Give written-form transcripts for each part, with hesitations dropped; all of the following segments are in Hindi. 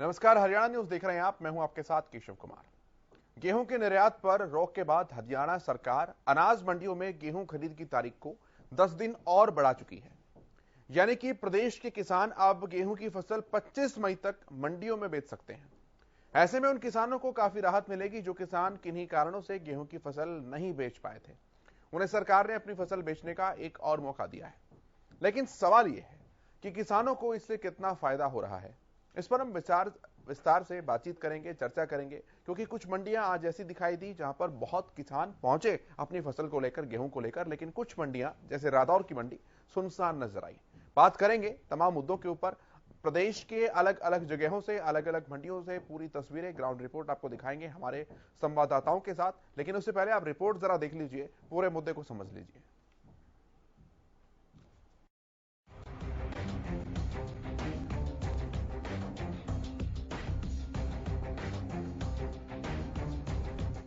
नमस्कार, हरियाणा न्यूज देख रहे हैं आप। मैं हूं आपके साथ केशव कुमार। गेहूं के निर्यात पर रोक के बाद हरियाणा सरकार अनाज मंडियों में गेहूं खरीद की तारीख को 10 दिन और बढ़ा चुकी है। यानी कि प्रदेश के किसान अब गेहूं की फसल 25 मई तक मंडियों में बेच सकते हैं। ऐसे में उन किसानों को काफी राहत मिलेगी जो किसान किन्हीं कारणों से गेहूं की फसल नहीं बेच पाए थे। उन्हें सरकार ने अपनी फसल बेचने का एक और मौका दिया है। लेकिन सवाल यह है कि किसानों को इससे कितना फायदा हो रहा है। इस पर हम विस्तार से बातचीत करेंगे, चर्चा करेंगे, क्योंकि कुछ मंडियां आज ऐसी दिखाई दी जहां पर बहुत किसान पहुंचे अपनी फसल को लेकर, गेहूं को लेकर, लेकिन कुछ मंडियां जैसे रादौर की मंडी सुनसान नजर आई। बात करेंगे तमाम मुद्दों के ऊपर। प्रदेश के अलग अलग जगहों से, अलग अलग मंडियों से पूरी तस्वीरें, ग्राउंड रिपोर्ट आपको दिखाएंगे हमारे संवाददाताओं के साथ। लेकिन उससे पहले आप रिपोर्ट जरा देख लीजिए, पूरे मुद्दे को समझ लीजिए।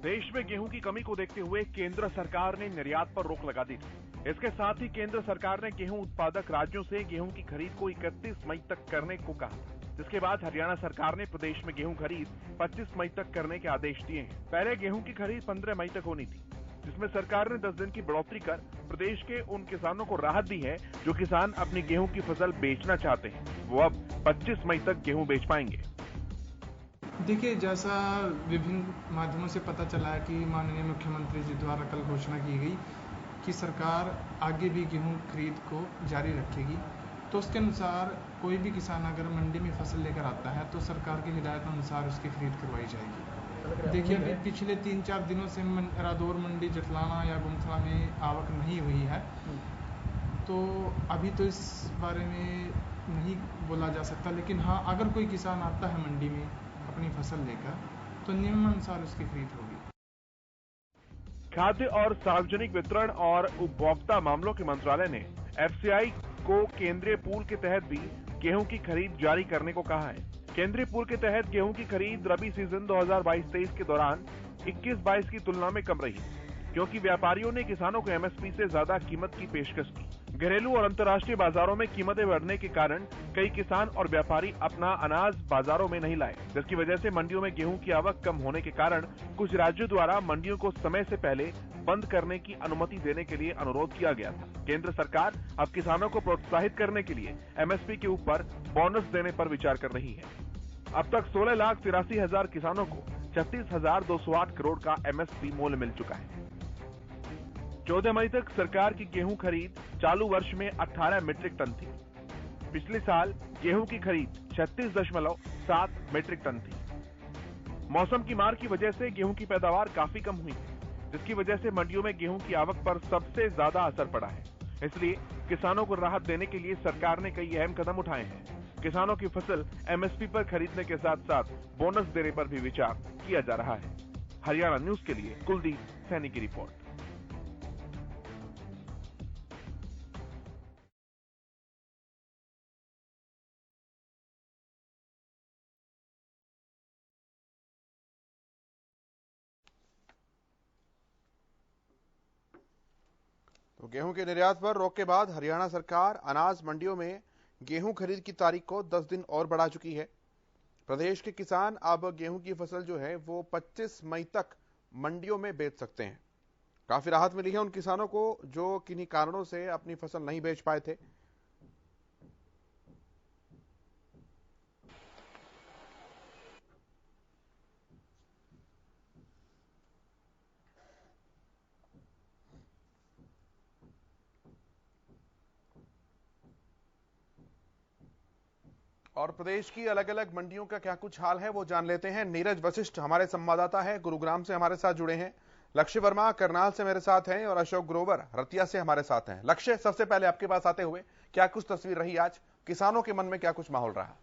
देश में गेहूं की कमी को देखते हुए केंद्र सरकार ने निर्यात पर रोक लगा दी थी। इसके साथ ही केंद्र सरकार ने गेहूं उत्पादक राज्यों से गेहूं की खरीद को 31 मई तक करने को कहा था, जिसके बाद हरियाणा सरकार ने प्रदेश में गेहूं खरीद 25 मई तक करने के आदेश दिए हैं। पहले गेहूं की खरीद 15 मई तक होनी थी, जिसमें सरकार ने 10 दिन की बढ़ोतरी कर प्रदेश के उन किसानों को राहत दी है जो किसान अपनी गेहूं की फसल बेचना चाहते हैं। वो अब 25 मई तक गेहूं बेच पाएंगे। देखिए, जैसा विभिन्न माध्यमों से पता चला है कि माननीय मुख्यमंत्री जी द्वारा कल घोषणा की गई कि सरकार आगे भी गेहूं खरीद को जारी रखेगी। तो उसके अनुसार कोई भी किसान अगर मंडी में फसल लेकर आता है तो सरकार की हिदायत अनुसार उसकी खरीद करवाई जाएगी। देखिए, अभी पिछले 3-4 दिनों से रादौर मंडी, जटलाना या गुमथला में आवक नहीं हुई है, तो अभी तो इस बारे में नहीं बोला जा सकता। लेकिन हाँ, अगर कोई किसान आता है मंडी में अपनी फसल लेकर तो नियमानुसार उसकी खरीद होगी। खाद्य और सार्वजनिक वितरण और उपभोक्ता मामलों के मंत्रालय ने एफसीआई को केंद्रीय पूल के तहत भी गेहूं की खरीद जारी करने को कहा है। केंद्रीय पूल के तहत गेहूं की खरीद रबी सीजन 2022-23 के दौरान 21-22 की तुलना में कम रही, क्योंकि व्यापारियों ने किसानों को एमएसपी से ज्यादा कीमत की पेशकश की। घरेलू और अंतर्राष्ट्रीय बाजारों में कीमतें बढ़ने के कारण कई किसान और व्यापारी अपना अनाज बाजारों में नहीं लाए, जिसकी वजह से मंडियों में गेहूं की आवक कम होने के कारण कुछ राज्यों द्वारा मंडियों को समय से पहले बंद करने की अनुमति देने के लिए अनुरोध किया गया था। केंद्र सरकार अब किसानों को प्रोत्साहित करने के लिए एमएसपी के ऊपर बोनस देने पर विचार कर रही है। अब तक 16,83,000 किसानों को 36,208 करोड़ का एमएसपी मूल्य मिल चुका है। 14 मई तक सरकार की गेहूं खरीद चालू वर्ष में 18 मीट्रिक टन थी। पिछले साल गेहूं की खरीद 36.7 मीट्रिक टन थी। मौसम की मार की वजह से गेहूं की पैदावार काफी कम हुई है, जिसकी वजह से मंडियों में गेहूं की आवक पर सबसे ज्यादा असर पड़ा है। इसलिए किसानों को राहत देने के लिए सरकार ने कई अहम कदम उठाए हैं। किसानों की फसल एमएसपी पर खरीदने के साथ साथ बोनस देने पर भी विचार किया जा रहा है। हरियाणा न्यूज के लिए कुलदीप सैनी की रिपोर्ट। तो गेहूं के निर्यात पर रोक के बाद हरियाणा सरकार अनाज मंडियों में गेहूं खरीद की तारीख को 10 दिन और बढ़ा चुकी है। प्रदेश के किसान अब गेहूं की फसल जो है वो 25 मई तक मंडियों में बेच सकते हैं। काफी राहत मिली है उन किसानों को जो किन्हीं कारणों से अपनी फसल नहीं बेच पाए थे। और प्रदेश की अलग अलग मंडियों का क्या कुछ हाल है वो जान लेते हैं। नीरज वशिष्ठ हमारे संवाददाता है, गुरुग्राम से हमारे साथ जुड़े हैं। लक्ष्य वर्मा करनाल से मेरे साथ हैं और अशोक ग्रोवर रतिया से हमारे साथ हैं। लक्ष्य, सबसे पहले आपके पास आते हुए क्या कुछ तस्वीर रही आज, किसानों के मन में क्या कुछ माहौल रहा?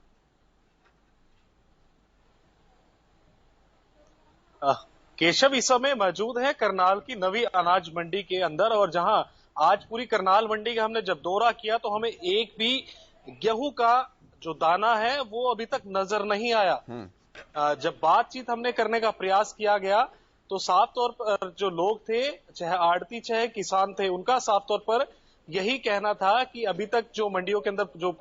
केशव इस समय मौजूद है करनाल की नवी अनाज मंडी के अंदर, और जहां आज पूरी करनाल मंडी का हमने जब दौरा किया तो हमें एक भी गेहूं का जो दाना है वो अभी तक नजर नहीं आया। जब बातचीत हमने करने का प्रयास किया गया तो साफ तौर पर जो लोग थे, चाहे आड़ती चाहे किसान थे, उनका साफ तौर पर यही कहना था कि अभी तक जो मंडियों के अंदर जो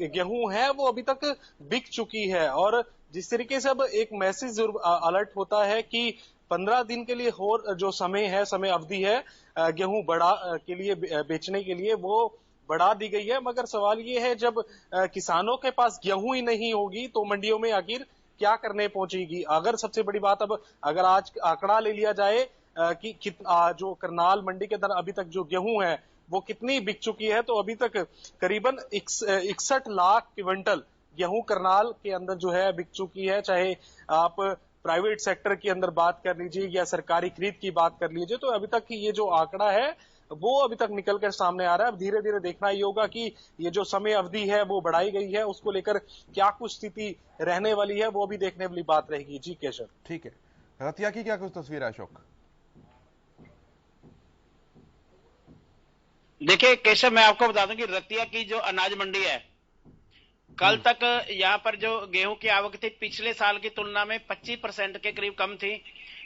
गेहूं है वो अभी तक बिक चुकी है। और जिस तरीके से अब एक मैसेज अलर्ट होता है कि 15 दिन के लिए और जो समय अवधि है गेहूं के लिए बेचने के लिए, वो बढ़ा दी गई है। मगर सवाल ये है, जब किसानों के पास गेहूं ही नहीं होगी तो मंडियों में आखिर क्या करने पहुंचेगी। अगर सबसे बड़ी बात, अब अगर आज आंकड़ा ले लिया जाए कि जो करनाल मंडी के अंदर अभी तक जो गेहूं है वो कितनी बिक चुकी है, तो अभी तक करीबन 61 लाख क्विंटल गेहूं करनाल के अंदर जो है बिक चुकी है। चाहे आप प्राइवेट सेक्टर के अंदर बात कर लीजिए या सरकारी खरीद की बात कर लीजिए, तो अभी तक ये जो आंकड़ा है वो अभी तक निकल कर सामने आ रहा है। अब धीरे धीरे देखना ही होगा कि ये जो समय अवधि है वो बढ़ाई गई है, उसको लेकर क्या कुछ स्थिति रहने वाली है, वो भी देखने वाली बात रहेगी। जी केशव। ठीक है, रतिया की क्या कुछ तस्वीर है अशोक? देखिए केशव, मैं आपको बता दूं कि रतिया की जो अनाज मंडी है, कल तक यहाँ पर जो गेहूं की आवक थी पिछले साल की तुलना में 25% के करीब कम थी।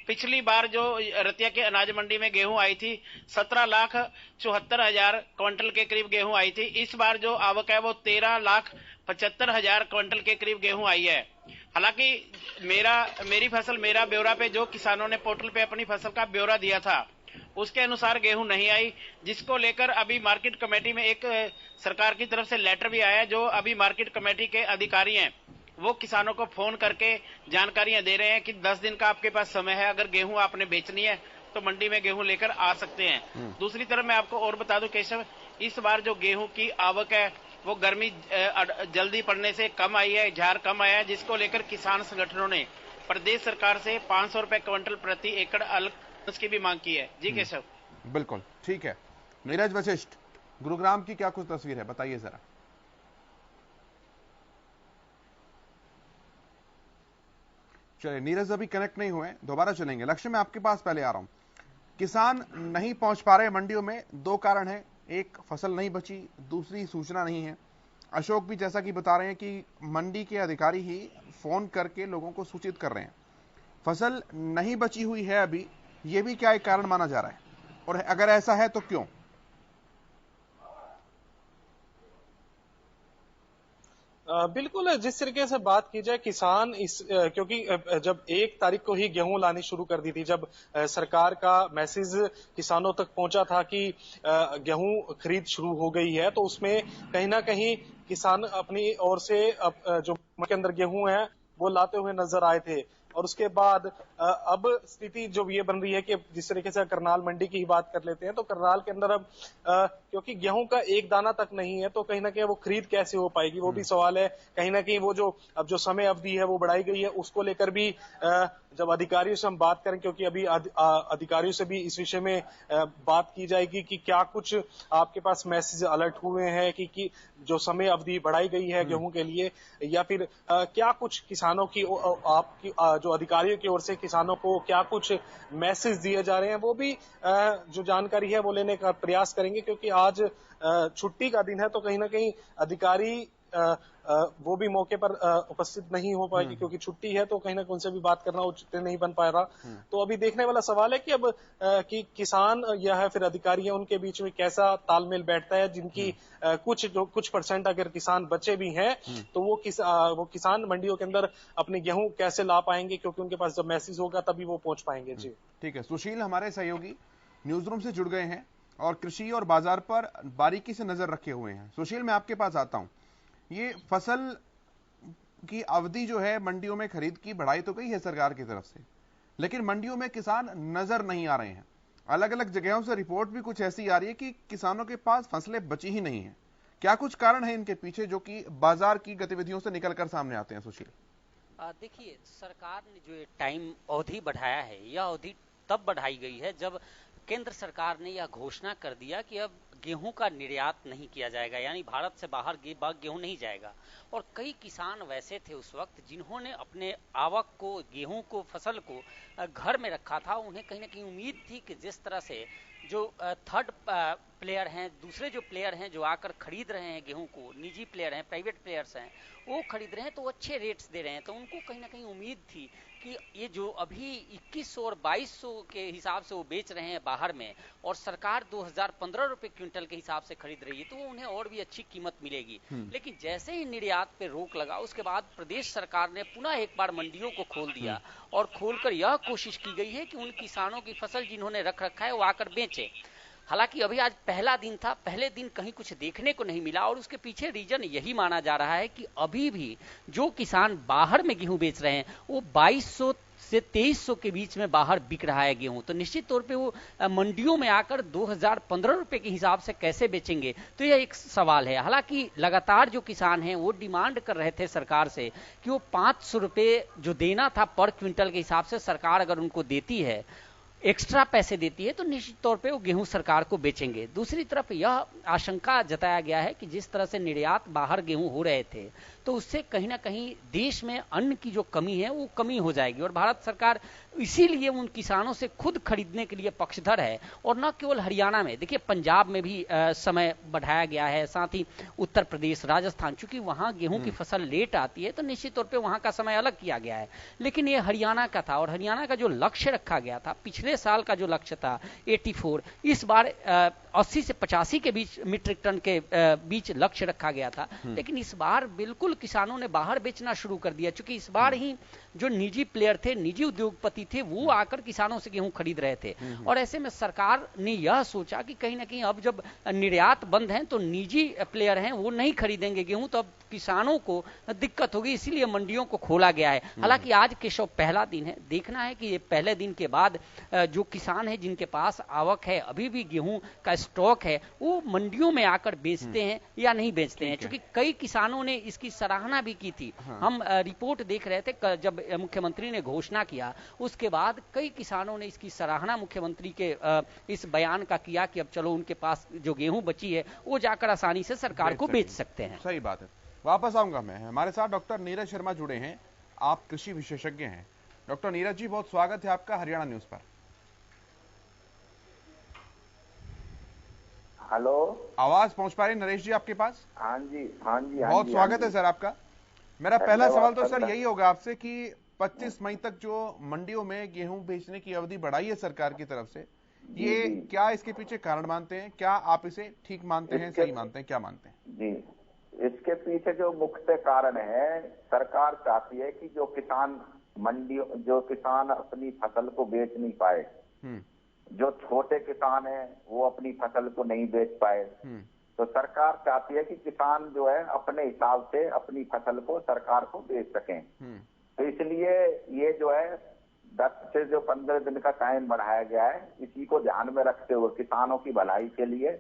पिछली बार जो रतिया के अनाज मंडी में गेहूं आई थी 17,74,000 क्विंटल के करीब गेहूं आई थी। इस बार जो आवक है वो 13,75,000 क्विंटल के करीब गेहूं आई है। हालांकि मेरी फसल मेरा ब्यौरा पे जो किसानों ने पोर्टल पे अपनी फसल का ब्यौरा दिया था उसके अनुसार गेहूं नहीं आई, जिसको लेकर अभी मार्केट कमेटी में एक सरकार की तरफ से लेटर भी आया है। जो अभी मार्केट कमेटी के अधिकारी हैं वो किसानों को फोन करके जानकारियां दे रहे हैं कि 10 दिन का आपके पास समय है, अगर गेहूं आपने बेचनी है तो मंडी में गेहूं लेकर आ सकते हैं। दूसरी तरफ मैं आपको और बता दूं केशव, इस बार जो गेहूं की आवक है वो गर्मी जल्दी पड़ने से कम आई है, झार कम आया है, जिसको लेकर किसान संगठनों ने प्रदेश सरकार से 500 रुपए क्विंटल प्रति एकड़ उसकी भी मांग की है। जी केशव। बिल्कुल ठीक है। नीरज वशिष्ठ, गुरुग्राम की क्या कुछ तस्वीर है, बताइए जरा। चलिए, नीरज अभी कनेक्ट नहीं हुए, दोबारा चलेंगे। लक्ष्य में आपके पास पहले आ रहा हूं। किसान नहीं पहुंच पा रहे मंडियों में, दो कारण है, एक फसल नहीं बची, दूसरी सूचना नहीं है। अशोक भी जैसा कि बता रहे हैं कि मंडी के अधिकारी ही फोन करके लोगों को सूचित कर रहे हैं। फसल नहीं बची हुई है अभी, यह भी क्या एक कारण माना जा रहा है, और अगर ऐसा है तो क्यों? बिल्कुल, जिस तरीके से बात की जाए किसान क्योंकि जब 1 तारीख को ही गेहूं लानी शुरू कर दी थी, जब सरकार का मैसेज किसानों तक पहुंचा था कि गेहूं खरीद शुरू हो गई है, तो उसमें कहीं ना कहीं किसान अपनी ओर से जो के अंदर गेहूं है वो लाते हुए नजर आए थे। और उसके बाद अब स्थिति जो ये बन रही है कि जिस तरीके से करनाल मंडी की ही बात कर लेते हैं, तो करनाल के अंदर अब क्योंकि गेहूं का एक दाना तक नहीं है, तो कहीं ना कहीं वो खरीद कैसे हो पाएगी, वो भी सवाल है। कहीं ना कहीं वो जो समय अवधि है वो बढ़ाई गई है, उसको लेकर भी जब अधिकारियों से हम बात करें, क्योंकि अभी अधिकारियों से भी इस विषय में बात की जाएगी कि क्या कुछ आपके पास मैसेज अलर्ट हुए हैं कि जो समय अवधि बढ़ाई गई है गेहूं के लिए, या फिर क्या कुछ किसानों की आपकी जो अधिकारियों की ओर से किसानों को क्या कुछ मैसेज दिए जा रहे हैं, वो भी जो जानकारी है वो लेने का प्रयास करेंगे। क्योंकि आज छुट्टी का दिन है, तो कहीं ना कहीं अधिकारी वो भी मौके पर उपस्थित नहीं हो पाएगी, क्योंकि छुट्टी है, तो कहीं ना कहीं उनसे भी बात करना उचित नहीं बन पा रहा। तो अभी देखने वाला सवाल है कि अब कि किसान या है फिर अधिकारी है, उनके बीच में कैसा तालमेल बैठता है। जिनकी कुछ परसेंट अगर किसान बचे भी हैं, तो वो किसान मंडियों के अंदर अपने गेहूं कैसे ला पाएंगे, क्योंकि उनके पास जब मैसेज होगा तभी वो पहुंच पाएंगे। जी ठीक है। सुशील हमारे सहयोगी न्यूज रूम से जुड़ गए हैं और कृषि और बाजार पर बारीकी से नजर रखे हुए हैं। सुशील, मैं आपके पास आता हूं। ये फसल की अवधि जो है मंडियों में खरीद की बढ़ाई तो गई है सरकार की तरफ से, लेकिन मंडियों में किसान नजर नहीं आ रहे हैं। अलग अलग जगहों से रिपोर्ट भी कुछ ऐसी आ रही है कि किसानों के पास फसलें बची ही नहीं है। क्या कुछ कारण है इनके पीछे जो कि बाजार की गतिविधियों से निकलकर सामने आते हैं? सुशील, देखिए, सरकार ने जो टाइम अवधि बढ़ाया है, यह अवधि तब बढ़ाई गई है जब केंद्र सरकार ने यह घोषणा कर दिया कि अब गेहूं का निर्यात नहीं किया जाएगा, यानी भारत से बाहर गेहूं नहीं जाएगा। और कई किसान वैसे थे उस वक्त जिन्होंने अपने आवक को, गेहूं को, फसल को घर में रखा था। उन्हें कहीं ना कहीं उम्मीद थी कि जिस तरह से जो थर्ड प्लेयर हैं, दूसरे जो प्लेयर हैं जो आकर खरीद रहे हैं गेहूं को, निजी प्लेयर हैं, प्राइवेट प्लेयर्स हैं, वो खरीद रहे हैं तो अच्छे रेट्स दे रहे हैं। तो उनको कहीं ना कहीं उम्मीद थी कि ये जो अभी 2100 और 2200 के हिसाब से वो बेच रहे हैं बाहर में, और सरकार 2015 रुपए क्विंटल के हिसाब से खरीद रही है, तो उन्हें और भी अच्छी कीमत मिलेगी। लेकिन जैसे ही निर्यात पे रोक लगा, उसके बाद प्रदेश सरकार ने पुनः एक बार मंडियों को खोल दिया, और खोलकर यह कोशिश की गई है कि उन किसानों की फसल जिन्होंने रख रखा है वो आकर बेचे। हालांकि अभी आज पहला दिन था, पहले दिन कहीं कुछ देखने को नहीं मिला, और उसके पीछे रीजन यही माना जा रहा है कि अभी भी जो किसान बाहर में गेहूं बेच रहे हैं वो 2200 से 2300 के बीच में बाहर बिक रहा है गेहूं। तो निश्चित तौर पे वो मंडियों में आकर 2015 रुपए के हिसाब से कैसे बेचेंगे, तो यह एक सवाल है। हालांकि लगातार जो किसान हैं वो डिमांड कर रहे थे सरकार से कि वो 500 रुपए जो देना था पर क्विंटल के हिसाब से सरकार अगर उनको देती है, एक्स्ट्रा पैसे देती है, तो निश्चित तौर पे वो गेहूं सरकार को बेचेंगे। दूसरी तरफ यह आशंका जताया गया है कि जिस तरह से निर्यात बाहर गेहूं हो रहे थे, तो उससे कहीं ना कहीं देश में अन्न की जो कमी है वो कमी हो जाएगी, और भारत सरकार इसीलिए उन किसानों से खुद खरीदने के लिए पक्षधर है। और न केवल हरियाणा में, देखिए पंजाब में भी समय बढ़ाया गया है, साथ ही उत्तर प्रदेश, राजस्थान, चूंकि वहां गेहूं की फसल लेट आती है तो निश्चित तौर पे वहां का समय अलग किया गया है। लेकिन ये हरियाणा का था, और हरियाणा का जो लक्ष्य रखा गया था, पिछले साल का जो लक्ष्य था 84, इस बार 80 से 85 के बीच मीट्रिक टन के बीच लक्ष्य रखा गया था। लेकिन इस बार बिल्कुल किसानों ने बाहर बेचना शुरू कर दिया, क्योंकि इस बार ही जो निजी प्लेयर थे, निजी उद्योगपति थे, वो आकर किसानों से गेहूं खरीद रहे थे। और ऐसे में सरकार ने यह सोचा कि कहीं ना कहीं अब जब निर्यात बंद है तो निजी प्लेयर हैं वो नहीं खरीदेंगे गेहूं, तो अब किसानों को दिक्कत होगी, इसीलिए मंडियों को खोला गया है। हालांकि आज केशव पहला दिन है, देखना है कि ये पहले दिन के बाद जो किसान है जिनके पास आवक है, अभी भी गेहूं का स्टॉक है, वो मंडियों में आकर बेचते हैं या नहीं बेचते हैं। क्योंकि कई किसानों ने इसकी सराहना भी की थी। हम रिपोर्ट देख रहे थे जब मुख्यमंत्री ने घोषणा किया, उसके बाद कई किसानों ने इसकी सराहना मुख्यमंत्री के इस बयान का किया कि अब चलो उनके पास जो गेहूं बची है वो जाकर आसानी से सरकार को बेच सकते हैं। सही बात है। वापस आऊंगा मैं, हमारे साथ डॉक्टर नीरज शर्मा जुड़े हैं, आप कृषि विशेषज्ञ हैं। डॉक्टर नीरज जी, बहुत स्वागत है आपका हरियाणा न्यूज पर। हेलो, आवाज पहुंच पा रही नरेश जी आपके पास? हाँ जी, हाँ जी, बहुत स्वागत है सर आपका। मेरा पहला सवाल तो सर यही होगा आपसे कि 25 मई तक जो मंडियों में गेहूं बेचने की अवधि बढ़ाई है सरकार की तरफ से, ये क्या इसके पीछे कारण मानते हैं? क्या आप इसे ठीक मानते हैं, सही मानते हैं, क्या मानते हैं? जी, इसके पीछे जो मुख्य कारण है, सरकार चाहती है कि जो किसान अपनी फसल को बेच नहीं पाए, जो छोटे किसान हैं वो अपनी फसल को नहीं बेच पाए, तो सरकार चाहती है कि किसान जो है अपने हिसाब से अपनी फसल को सरकार को बेच सकें। तो इसलिए ये जो है 10 से जो 15 दिन का टाइम बढ़ाया गया है, इसी को ध्यान में रखते हुए, किसानों की भलाई के लिए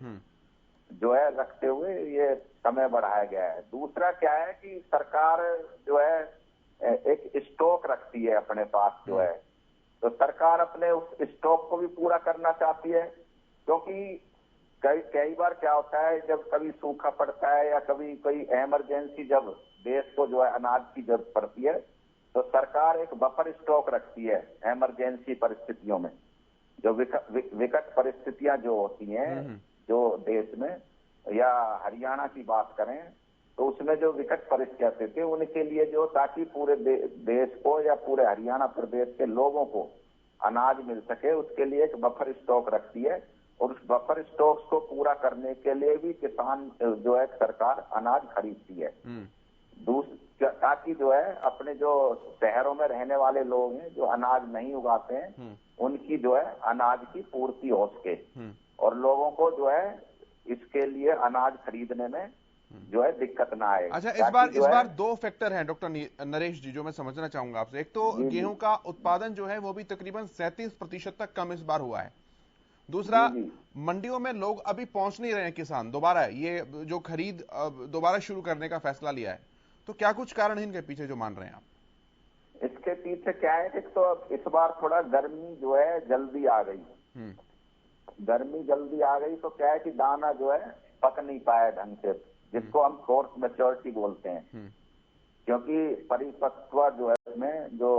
जो है रखते हुए ये समय बढ़ाया गया है। दूसरा क्या है कि सरकार जो है एक स्टॉक रखती है अपने पास जो है, तो सरकार अपने उस स्टॉक को भी पूरा करना चाहती है। क्योंकि कई बार क्या होता है, जब कभी सूखा पड़ता है या कभी कोई इमरजेंसी, जब देश को जो है अनाज की जरूरत पड़ती है, तो सरकार एक बफर स्टॉक रखती है इमरजेंसी परिस्थितियों में। जो विकट परिस्थितियां जो होती हैं जो देश में, या हरियाणा की बात करें तो उसमें जो विकट परिस्थितियां थी उनके लिए जो, ताकि पूरे देश को या पूरे हरियाणा प्रदेश के लोगों को अनाज मिल सके, उसके लिए एक बफर स्टॉक रखती है। और उस बफर स्टॉक्स को पूरा करने के लिए भी किसान जो है सरकार अनाज खरीदती है, ताकि जो है अपने जो शहरों में रहने वाले लोग हैं जो अनाज नहीं उगाते हैं, उनकी जो है अनाज की पूर्ति हो सके, और लोगों को जो है इसके लिए अनाज खरीदने में जो है दिक्कत ना आए। अच्छा, इस बार 2 फैक्टर हैं डॉक्टर नरेश जी जो मैं समझना चाहूंगा आपसे। एक तो गेहूं का उत्पादन जो है वो भी तकरीबन 37% तक कम इस बार हुआ है। दूसरा, मंडियों में लोग अभी पहुंच नहीं रहे हैं, किसान दोबारा ये जो खरीद दोबारा शुरू करने का फैसला लिया है, तो क्या कुछ कारण है इनके पीछे जो मान रहे हैं आप? इसके पीछे क्या है, एक तो इस बार थोड़ा गर्मी जो है जल्दी आ गई, गर्मी जल्दी आ गई, तो क्या है कि दाना जो है पक नहीं पाया ढंग से, जिसको हम फोर्स मैच्योरिटी बोलते हैं। क्योंकि परिपक्व जो है उसमें जो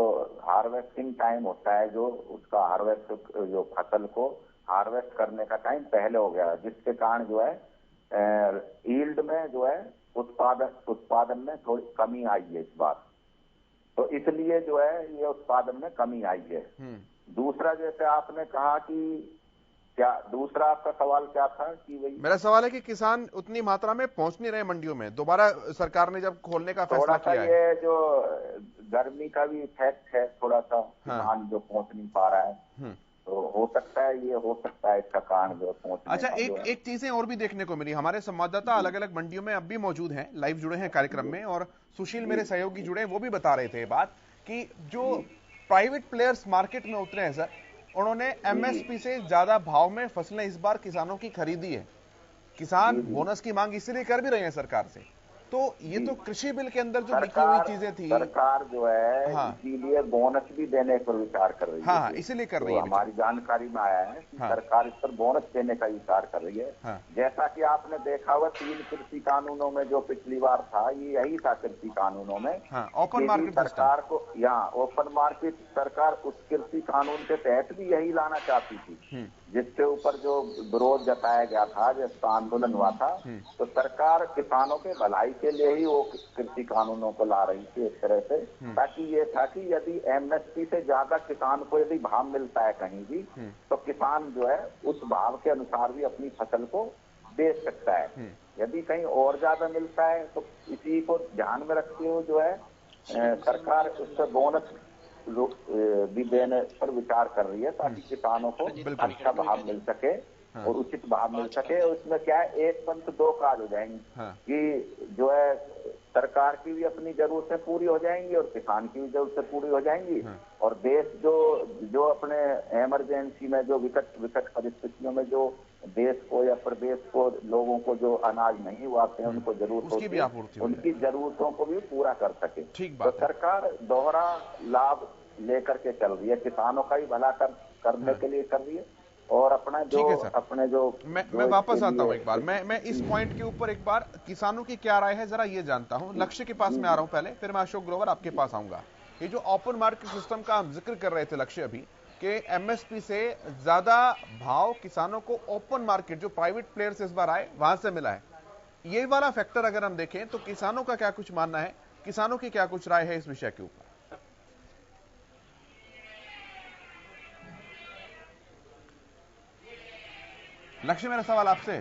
हार्वेस्टिंग टाइम होता है, जो उसका हार्वेस्ट जो फसल को हार्वेस्ट करने का टाइम पहले हो गया, जिसके कारण जो है यील्ड में जो है उत्पादन में थोड़ी कमी आई है इस बार। तो इसलिए जो है ये उत्पादन में कमी आई है। दूसरा, जैसे आपने कहा कि क्या, दूसरा आपका सवाल क्या था कि वही मेरा सवाल है कि किसान उतनी मात्रा में पहुंच नहीं रहे मंडियों में, दोबारा सरकार ने जब खोलने का फैसला किया है। ये जो गर्मी का भी इफेक्ट है थोड़ा सा, किसान जो पहुंच नहीं पा रहा है, तो हो सकता है ये हो सकता है इसका कारण जो पहुंच। अच्छा, एक चीजें और भी देखने को मिली, हमारे संवाददाता अलग अलग मंडियों में अब भी मौजूद हैं, लाइव जुड़े हैं कार्यक्रम में, और सुशील मेरे सहयोगी जुड़े हैं, वो भी बता रहे थे बात कि जो प्राइवेट प्लेयर्स मार्केट में उतरे हैं सर, उन्होंने एमएसपी से ज्यादा भाव में फसलें इस बार किसानों की खरीदी है। किसान बोनस की मांग इसलिए कर भी रहे हैं सरकार से। तो ये तो कृषि बिल के अंदर जो लिखी हुई चीजें थी, सरकार जो है इसीलिए बोनस भी देने पर विचार कर रही है। हाँ, इसीलिए कर रही है। हमारी जानकारी में आया है कि सरकार इस पर बोनस देने का विचार कर रही है। जैसा कि आपने देखा हुआ 3 कृषि कानूनों में जो पिछली बार था, ये यही था कृषि कानूनों में, ओपन मार्केट सरकार को, यहाँ ओपन मार्केट सरकार उस कृषि कानून के तहत भी यही लाना चाहती थी, जिसके ऊपर जो विरोध जताया गया था, जिसका आंदोलन हुआ था। तो सरकार किसानों के भलाई के लिए ही वो कृषि कानूनों को ला रही थी इस तरह से, ताकि ये था कि यदि एमएसपी से ज्यादा किसान को यदि भाव मिलता है कहीं भी, तो किसान जो है उस भाव के अनुसार भी अपनी फसल को बेच सकता है। यदि कहीं और ज्यादा मिलता है तो इसी को ध्यान में रखते हुए जो है सरकार उस पर बोनस भी देने पर विचार कर रही है, ताकि किसानों को अच्छा भाव मिल सके और उचित भाव मिल सके। उसमें क्या है, एक पंथ दो काज हो जाएंगे कि जो है सरकार की भी अपनी जरूरतें पूरी हो जाएंगी और किसान की भी जरूरतें पूरी हो जाएंगी, और देश जो अपने इमरजेंसी में जो विकट परिस्थितियों में जो देश को या प्रदेश को लोगों को जो अनाज नहीं हुआते हैं, उनको जरूरत होती है, उनकी जरूरतों को भी पूरा कर सके। तो सरकार दोहरा लाभ लेकर के चल रही है, किसानों का भी भला करने के लिए कर रही है, और अपना जो मैं वापस आता हूं एक बार, मैं इस पॉइंट के ऊपर एक बार किसानों की क्या राय है जरा ये जानता हूं। लक्ष्य के पास में आ रहा हूं पहले, फिर मैं अशोक ग्रोवर आपके पास आऊंगा। ये जो ओपन मार्केट सिस्टम का हम जिक्र कर रहे थे लक्ष्य अभी, कि एमएसपी से ज्यादा भाव किसानों को ओपन मार्केट जो प्राइवेट प्लेयर्स इस बार आए वहां से मिला है, ये वाला फैक्टर अगर हम देखें तो किसानों का क्या कुछ मानना है, किसानों की क्या कुछ राय है इस विषय के ऊपर? लक्ष्य, मेरा सवाल आपसे।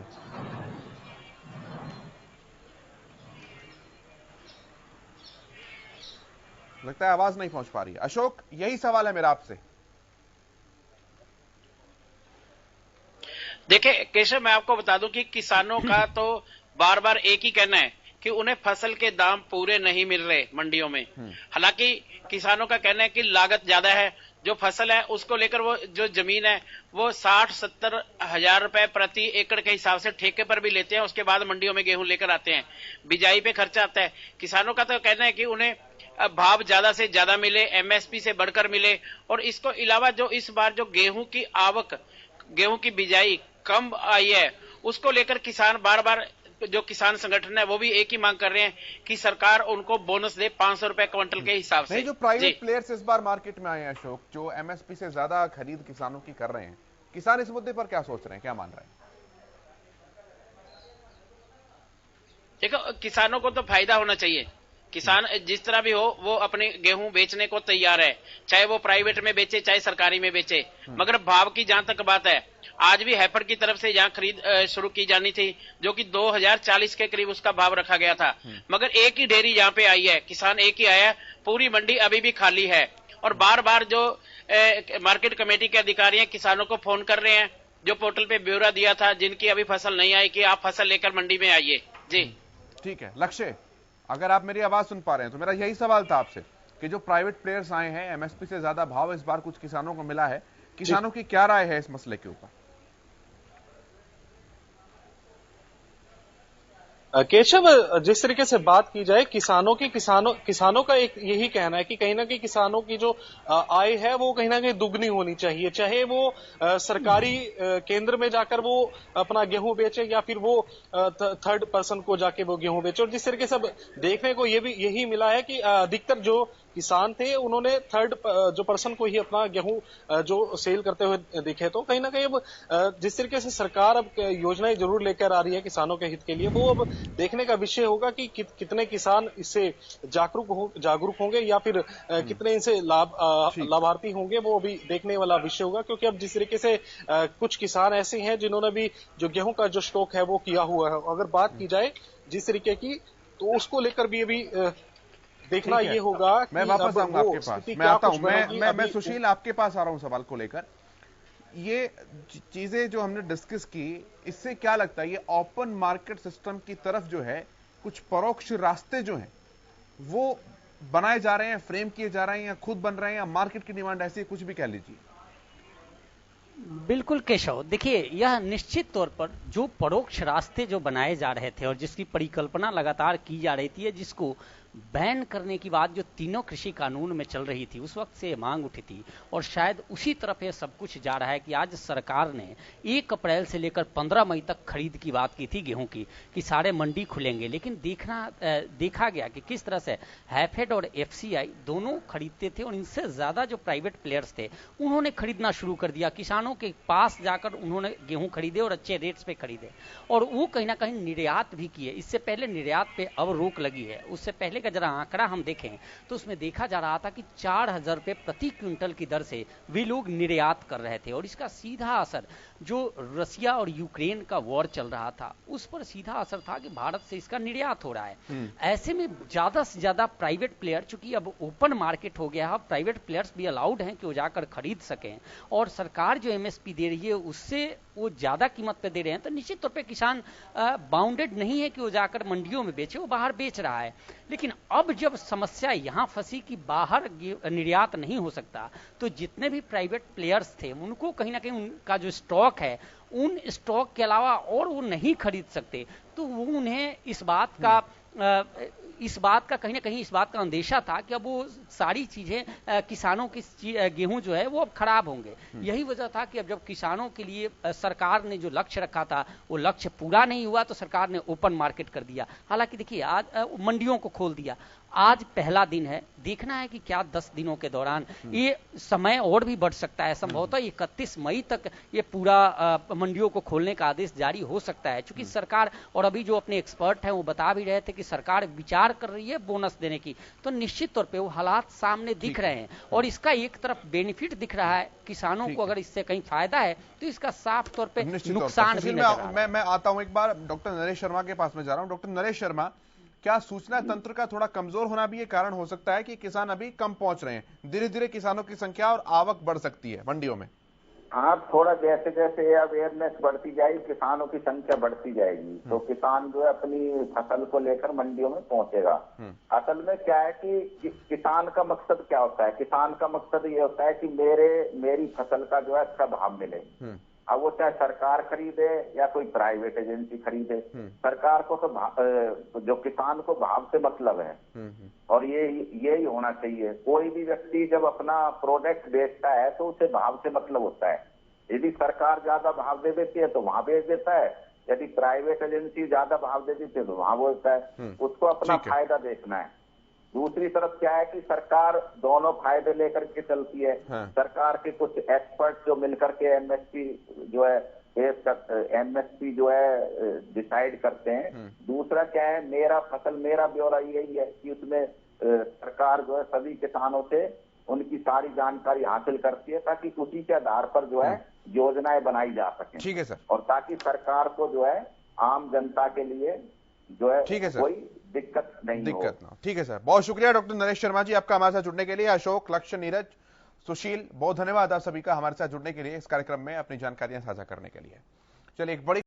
लगता है आवाज नहीं पहुंच पा रही है। अशोक, यही सवाल है मेरा आपसे। देखिए केशव, मैं आपको बता दूं कि किसानों का तो बार बार एक ही कहना है कि उन्हें फसल के दाम पूरे नहीं मिल रहे मंडियों में। हालांकि किसानों का कहना है कि लागत ज्यादा है, जो फसल है उसको लेकर वो जो जमीन है वो 60-70 हजार रुपए प्रति एकड़ के हिसाब से ठेके पर भी लेते हैं, उसके बाद मंडियों में गेहूं लेकर आते हैं, बिजाई पे खर्चा आता है। किसानों का तो कहना है कि उन्हें भाव ज्यादा से ज्यादा मिले, एमएसपी से बढ़कर मिले, और इसको अलावा जो इस बार जो गेहूं की आवक, गेहूं की बिजाई कम आई है, उसको लेकर किसान बार बार, जो किसान संगठन है वो भी एक ही मांग कर रहे हैं कि सरकार उनको बोनस दे 500 रुपए क्विंटल के हिसाब से। जो प्राइवेट प्लेयर्स इस बार मार्केट में आए हैं अशोक, जो एमएसपी से ज्यादा खरीद किसानों की कर रहे हैं, किसान इस मुद्दे पर क्या सोच रहे हैं, क्या मान रहे हैं? देखो, किसानों को तो फायदा होना चाहिए। किसान जिस तरह भी हो वो अपने गेहूं बेचने को तैयार है, चाहे वो प्राइवेट में बेचे चाहे सरकारी में बेचे, मगर भाव की जहां तक बात है, आज भी हैफर की तरफ से यहाँ खरीद शुरू की जानी थी, जो कि 2040 के करीब उसका भाव रखा गया था, मगर एक ही डेयरी यहाँ पे आई है, किसान एक ही आया है, पूरी मंडी अभी भी खाली है। और बार बार जो मार्केट कमेटी के अधिकारी हैं किसानों को फोन कर रहे हैं, जो पोर्टल पे ब्यौरा दिया था, जिनकी अभी फसल नहीं आई, कि आप फसल लेकर मंडी में आइए। जी ठीक है। लक्ष्य, अगर आप मेरी आवाज सुन पा रहे हैं तो मेरा यही सवाल था आपसे कि जो प्राइवेट प्लेयर्स आए हैं, एमएसपी से ज्यादा भाव इस बार कुछ किसानों को मिला है, किसानों की क्या राय है इस मसले के ऊपर? केशव, जिस तरीके से बात की जाए किसानों का एक यही कहना है कि कहीं ना कहीं किसानों की जो आय है वो कहीं ना कहीं दुगनी होनी चाहिए, चाहे वो सरकारी केंद्र में जाकर वो अपना गेहूं बेचे या फिर वो थर्ड पर्सन को जाके वो गेहूं बेचे। और जिस तरीके से देखने को ये भी यही मिला है कि अधिकतर जो किसान थे उन्होंने थर्ड जो पर्सन को ही अपना गेहूं जो सेल करते हुए दिखे। तो कहीं ना कहीं अब जिस तरीके से सरकार अब योजनाएं जरूर लेकर आ रही है किसानों के हित के लिए, वो अब देखने का विषय होगा कि कितने किसान इससे जागरूक होंगे या फिर कितने इनसे लाभार्थी होंगे, वो अभी देखने वाला विषय होगा। क्योंकि अब जिस तरीके से कुछ किसान ऐसे हैं जिन्होंने भी जो गेहूं का जो स्टॉक है वो किया हुआ है, अगर बात की जाए जिस तरीके की, तो उसको लेकर भी अभी देखना ये होगा। मैं वापस आऊंगा आपके पास, मैं आता हूं, मैं सुशील आपके पास आ रहा हूं सवाल को लेकर। ये चीजें जो हमने डिस्कस की, इससे क्या लगता है ये ओपन मार्केट सिस्टम की तरफ जो है कुछ परोक्ष रास्ते जो हैं वो बनाए जा रहे हैं, फ्रेम किए जा रहे हैं, या खुद बन रहे हैं, या मार्केट की डिमांड ऐसी कुछ भी कह लीजिए? बिल्कुल केशव, देखिए यह निश्चित तौर पर जो परोक्ष रास्ते जो बनाए जा रहे थे और जिसकी परिकल्पना लगातार की जा रही थी, जिसको बैन करने की बात जो तीनों कृषि कानून में चल रही थी, उस वक्त से मांग उठी थी और शायद उसी तरफ ये सब कुछ जा रहा है कि आज सरकार ने 1 अप्रैल से लेकर 15 मई तक खरीद की बात की थी गेहूं की, कि सारे मंडी खुलेंगे। लेकिन देखा गया कि किस तरह से हैफेड और एफसीआई दोनों खरीदते थे और इनसे ज्यादा जो प्राइवेट प्लेयर्स थे उन्होंने खरीदना शुरू कर दिया। किसानों के पास जाकर उन्होंने गेहूं खरीदे और अच्छे रेट्स पे खरीदे, और वो कहीं ना कहीं निर्यात भी किए। इससे पहले निर्यात पे अब रोक लगी है, उससे पहले का जरा आंकड़ा हम देखें तो उसमें देखा जा रहा था कि 4000 रुपए प्रति क्विंटल की दर से वे लोग निर्यात कर रहे थे। और इसका सीधा असर जो रसिया और यूक्रेन का वॉर चल रहा था उस पर सीधा असर था कि भारत से इसका निर्यात हो रहा है। ऐसे में ज्यादा से ज्यादा प्राइवेट प्लेयर, चूंकि अब ओपन मार्केट हो गया है, प्राइवेट प्लेयर्स भी अलाउड हैं कि वो जाकर खरीद सकें, और सरकार जो एमएसपी दे रही है उससे वो ज्यादा कीमत पे दे रहे हैं, तो निश्चित तौर पे किसान बाउंडेड नहीं है कि वो जाकर मंडियों में बेचे, वो बाहर बेच रहा है। लेकिन अब जब समस्या यहां फंसी कि बाहर निर्यात नहीं हो सकता, तो जितने भी प्राइवेट प्लेयर्स थे उनको कहीं ना कहीं उनका जो स्टॉक है, उन स्टॉक के अलावा और वो नहीं खरीद सकते, तो वो उन्हें इस बात का कहीं ना कहीं इस बात का अंदेशा था कि अब वो सारी चीजें किसानों की गेहूं जो है वो अब खराब होंगे। यही वजह था कि अब जब किसानों के लिए सरकार ने जो लक्ष्य रखा था वो लक्ष्य पूरा नहीं हुआ, तो सरकार ने ओपन मार्केट कर दिया। हालांकि देखिए आज मंडियों को खोल दिया, आज पहला दिन है, देखना है कि क्या 10 दिनों के दौरान ये समय और भी बढ़ सकता है। संभवतः 31 मई तक ये पूरा मंडियों को खोलने का आदेश जारी हो सकता है, क्योंकि सरकार, और अभी जो अपने एक्सपर्ट हैं वो बता भी रहे थे कि सरकार विचार कर रही है बोनस देने की, तो निश्चित तौर पे वो हालात सामने दिख रहे हैं। और इसका एक तरफ बेनिफिट दिख रहा है किसानों को, अगर इससे कहीं फायदा है तो इसका साफ तौर पे नुकसान भी नजर आ रहा है। मैं आता हूं, एक बार डॉक्टर नरेश शर्मा के पास में जा रहा हूं। डॉक्टर नरेश शर्मा, क्या सूचना तंत्र का थोड़ा कमजोर होना भी ये कारण हो सकता है कि किसान अभी कम पहुंच रहे हैं? धीरे धीरे किसानों की संख्या और आवक बढ़ सकती है मंडियों में। हाँ, थोड़ा जैसे जैसे अवेयरनेस बढ़ती जाएगी, किसानों की संख्या बढ़ती जाएगी, तो किसान जो है अपनी फसल को लेकर मंडियों में पहुंचेगा। असल में क्या है कि किसान का मकसद क्या होता है? किसान का मकसद ये होता है कि मेरी फसल का जो है अच्छा भाव मिले। अब वो चाहे सरकार खरीदे या कोई प्राइवेट एजेंसी खरीदे, सरकार को तो जो किसान को भाव से मतलब है, और यही होना चाहिए। कोई भी व्यक्ति जब अपना प्रोडक्ट बेचता है तो उसे भाव से मतलब होता है। यदि सरकार ज्यादा भाव दे देती है तो वहां बेच देता है, यदि प्राइवेट एजेंसी ज्यादा भाव दे देती है तो वहां बेचता है। उसको अपना फायदा देखना है। दूसरी तरफ क्या है कि सरकार दोनों फायदे लेकर के चलती है। सरकार के कुछ एक्सपर्ट जो मिलकर के एमएसपी जो है एमएसपी जो है डिसाइड करते हैं। दूसरा क्या है, मेरा फसल मेरा ब्यौरा यही है कि उसमें सरकार जो है सभी किसानों से उनकी सारी जानकारी हासिल करती है, ताकि उसी के आधार पर जो है योजनाएं बनाई जा सके। ठीक है सर। और ताकि सरकार को जो है आम जनता के लिए जो है कोई दिक्कत ना। ठीक है सर, बहुत शुक्रिया डॉक्टर नरेश शर्मा जी आपका हमारे साथ जुड़ने के लिए। अशोक, लक्ष्य, नीरज, सुशील, बहुत धन्यवाद आप सभी का हमारे साथ जुड़ने के लिए, इस कार्यक्रम में अपनी जानकारियां साझा करने के लिए। चलिए एक बड़ी